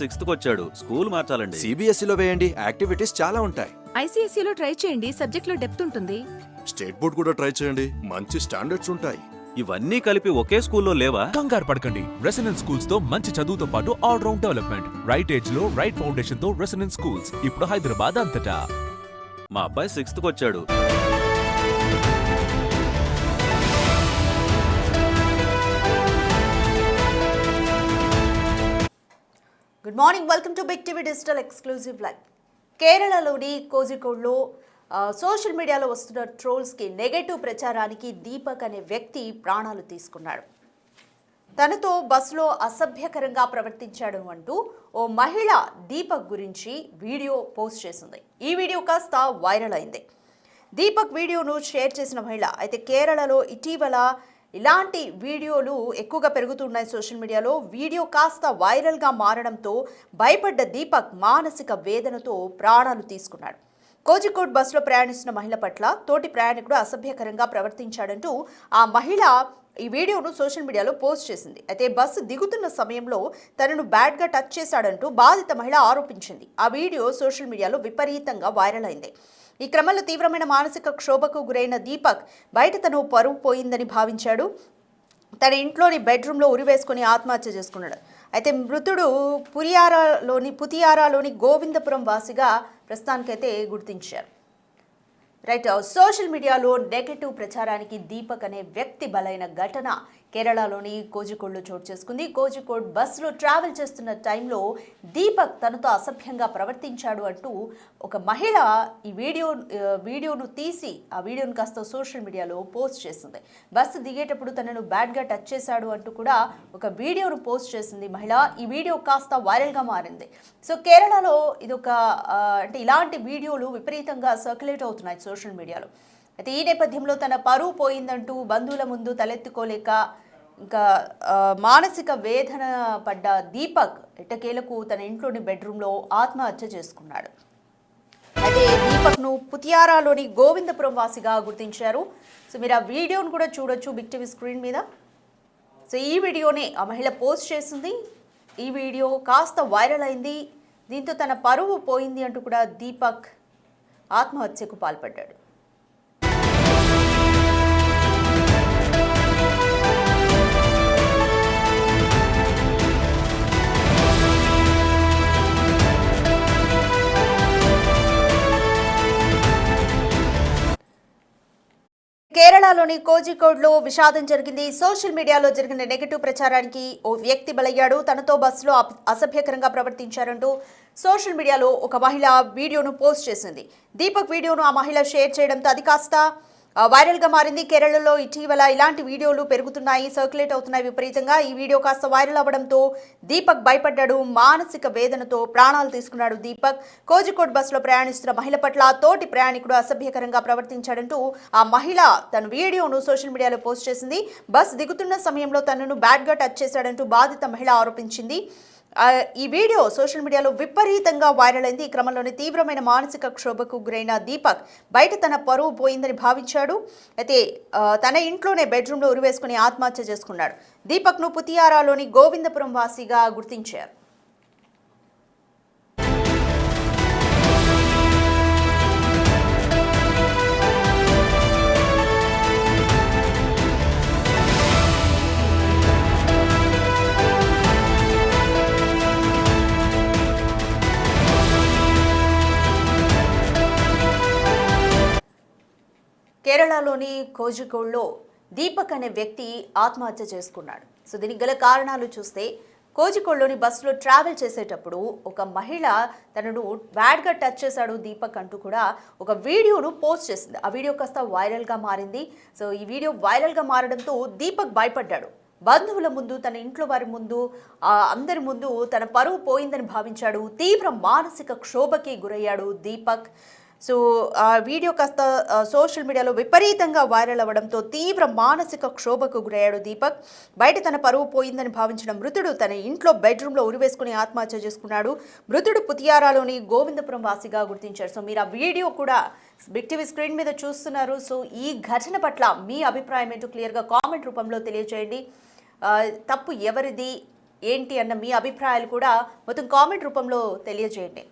Sixth వచ్చాడు, school మార్చాలండి. సిబిఎస్ఈలో వేయండి, activities చాలా ఉంటాయి. ఐసీఎస్ఈలో ట్రై చేయండి, సబ్జెక్ట్లో డెప్త్ ఉంటుంది. స్టేట్ బోర్డ్ కూడా ట్రై చేయండి, మంచి స్టాండర్డ్స్ ఉంటాయి. ఇవన్నీ కలిపి ఒకే స్కూల్లో లేవా? కంగారు పడకండి. రెసిడెన్స్ స్కూల్స్ తో మంచి చదువుతో పాటు all round development, right age లో రైట్ ఫౌండేషన్ తో రెసిడెన్స్ స్కూల్స్ ఇప్పుడు హైదరాబాద్ అంతటా. మా అబ్బాయి సిక్స్త్ వచ్చాడు. Good morning, welcome to Big TV digital exclusive live. కేరళలోని కోజికోడ్లో సోషల్ మీడియాలో వస్తున్న ట్రోల్స్కి నెగటివ్ ప్రచారానికి దీపక్ అనే వ్యక్తి ప్రాణాలు తీసుకున్నాడు. తనతో బస్సులో అసభ్యకరంగా ప్రవర్తించాడు అంటూ ఓ మహిళ దీపక్ గురించి వీడియో పోస్ట్ చేసింది. ఈ వీడియో కాస్త వైరల్ అయింది. దీపక్ వీడియోను షేర్ చేసిన మహిళ అయితే కేరళలో ఇటీవల ఇలాంటి వీడియోలు ఎక్కువగా పెరుగుతున్నాయి సోషల్ మీడియాలో. వీడియో కాస్త వైరల్గా మారడంతో భయపడ్డ దీపక్ మానసిక వేదనతో ప్రాణాలు తీసుకున్నాడు. కోజికోడ్ బస్సులో ప్రయాణిస్తున్న మహిళ పట్ల తోటి ప్రయాణికుడు అసభ్యకరంగా ప్రవర్తించాడంటూ ఆ మహిళ ఈ వీడియోను సోషల్ మీడియాలో పోస్ట్ చేసింది. అయితే బస్సు దిగుతున్న సమయంలో తనను బ్యాడ్గా టచ్ చేశాడంటూ బాధిత మహిళ ఆరోపించింది. ఆ వీడియో సోషల్ మీడియాలో విపరీతంగా వైరల్ అయింది. ఈ క్రమంలో తీవ్రమైన మానసిక క్షోభకు గురైన దీపక్ బయట తను పరువు పోయిందని భావించాడు. తన ఇంట్లోని బెడ్రూమ్లో ఉరివేసుకుని ఆత్మహత్య చేసుకున్నాడు. అయితే మృతుడు పుతియారాలోని గోవిందపురం వాసిగా ప్రస్తుతానికైతే గుర్తించారు. రైట్, సోషల్ మీడియాలో నెగటివ్ ప్రచారానికి దీపక్ అనే వ్యక్తి బలైన ఘటన కేరళలోని కోజికోడ్లో చోటు చేసుకుంది. కోజికోడ్ బస్సులో ట్రావెల్ చేస్తున్న టైంలో దీపక్ తనతో అసభ్యంగా ప్రవర్తించాడు అంటూ ఒక మహిళ ఈ వీడియోను తీసి ఆ వీడియోను కాస్త సోషల్ మీడియాలో పోస్ట్ చేసింది. బస్సు దిగేటప్పుడు తనను బ్యాడ్గా టచ్ చేశాడు అంటూ కూడా ఒక వీడియోను పోస్ట్ చేసింది మహిళ. ఈ వీడియో కాస్త వైరల్గా మారింది. సో కేరళలో ఇదొక అంటే ఇలాంటి వీడియోలు విపరీతంగా సర్క్యులేట్ అవుతున్నాయి సోషల్ మీడియాలో. అయితే ఈ నేపథ్యంలో తన పరువు పోయిందంటూ బంధువుల ముందు తలెత్తుకోలేక ఇంకా మానసిక వేదన పడ్డ దీపక్ ఎట్టకేలకు తన ఇంట్లోని బెడ్రూమ్లో ఆత్మహత్య చేసుకున్నాడు. అయితే దీపక్ను పుతియారాలోని గోవిందపురం వాసిగా గుర్తించారు. సో మీరు ఆ వీడియోను కూడా చూడొచ్చు బిగ్ టీవీ స్క్రీన్ మీద. సో ఈ వీడియోనే ఆ మహిళ పోస్ట్ చేసింది. ఈ వీడియో కాస్త వైరల్ అయింది. దీంతో తన పరువు పోయింది అంటూ కూడా దీపక్ ఆత్మహత్యకు పాల్పడ్డాడు. కేరళలోని కోజికోడ్లో విషాదం జరిగింది. సోషల్ మీడియాలో జరిగిన నెగటివ్ ప్రచారానికి ఓ వ్యక్తి బలయ్యాడు. తనతో బస్సులో అసభ్యకరంగా ప్రవర్తించారంటూ సోషల్ మీడియాలో ఒక మహిళ వీడియోను పోస్ట్ చేసింది. దీపక్ వీడియోను ఆ మహిళ షేర్ చేయడంతో అది కాస్త వైరల్గా మారింది. కేరళలో ఇటీవల ఇలాంటి వీడియోలు పెరుగుతున్నాయి, సర్క్యులేట్ అవుతున్నాయి విపరీతంగా. ఈ వీడియో కాస్త వైరల్ అవ్వడంతో దీపక్ భయపడ్డాడు, మానసిక వేదనతో ప్రాణాలు తీసుకున్నాడు. దీపక్ కోజికోడ్ బస్సులో ప్రయాణిస్తున్న మహిళ పట్ల తోటి ప్రయాణికుడు అసభ్యకరంగా ప్రవర్తించాడంటూ ఆ మహిళ తన వీడియోను సోషల్ మీడియాలో పోస్ట్ చేసింది. బస్ దిగుతున్న సమయంలో తనను బ్యాడ్గా టచ్ చేశాడంటూ బాధిత మహిళ ఆరోపించింది. ఈ వీడియో సోషల్ మీడియాలో విపరీతంగా వైరల్ అయింది. ఈ క్రమంలోనే తీవ్రమైన మానసిక క్షోభకు గురైన దీపక్ బయట తన పరువు పోయిందని భావించాడు. అయితే తన ఇంట్లోనే బెడ్రూమ్లో ఉరివేసుకుని ఆత్మహత్య చేసుకున్నాడు. దీపక్ను పుతియారాలోని గోవిందపురం వాసిగా గుర్తించారు. కేరళలోని కోజికోడ్లో దీపక్ అనే వ్యక్తి ఆత్మహత్య చేసుకున్నాడు. సో దీనికి గల కారణాలు చూస్తే కోజికోడ్లోని బస్సులో ట్రావెల్ చేసేటప్పుడు ఒక మహిళ తనను బ్యాడ్గా టచ్ చేశాడు దీపక్ అంటూ కూడా ఒక వీడియోను పోస్ట్ చేసింది. ఆ వీడియో కాస్త వైరల్గా మారింది. సో ఈ వీడియో వైరల్గా మారడంతో దీపక్ భయపడ్డాడు. బంధువుల ముందు, తన ఇంట్లో వారి ముందు, అందరి ముందు తన పరువు పోయిందని భావించాడు. తీవ్ర మానసిక క్షోభకి గురయ్యాడు దీపక్. సో ఆ వీడియో కాస్త సోషల్ మీడియాలో విపరీతంగా వైరల్ అవ్వడంతో తీవ్ర మానసిక క్షోభకు గురయ్యాడు దీపక్. బయట తన పరువు పోయిందని భావించిన మృతుడు తన ఇంట్లో బెడ్రూమ్లో ఉరివేసుకుని ఆత్మహత్య చేసుకున్నాడు. మృతుడు పుతియారాలోని గోవిందపురం వాసిగా గుర్తించారు. సో మీరు ఆ వీడియో కూడా బిగ్ టీవీ స్క్రీన్ మీద చూస్తున్నారు. సో ఈ ఘటన పట్ల మీ అభిప్రాయం ఏంటో క్లియర్గా కామెంట్ రూపంలో తెలియజేయండి. తప్పు ఎవరిది, ఏంటి అన్న మీ అభిప్రాయాలు కూడా మొత్తం కామెంట్ రూపంలో తెలియజేయండి.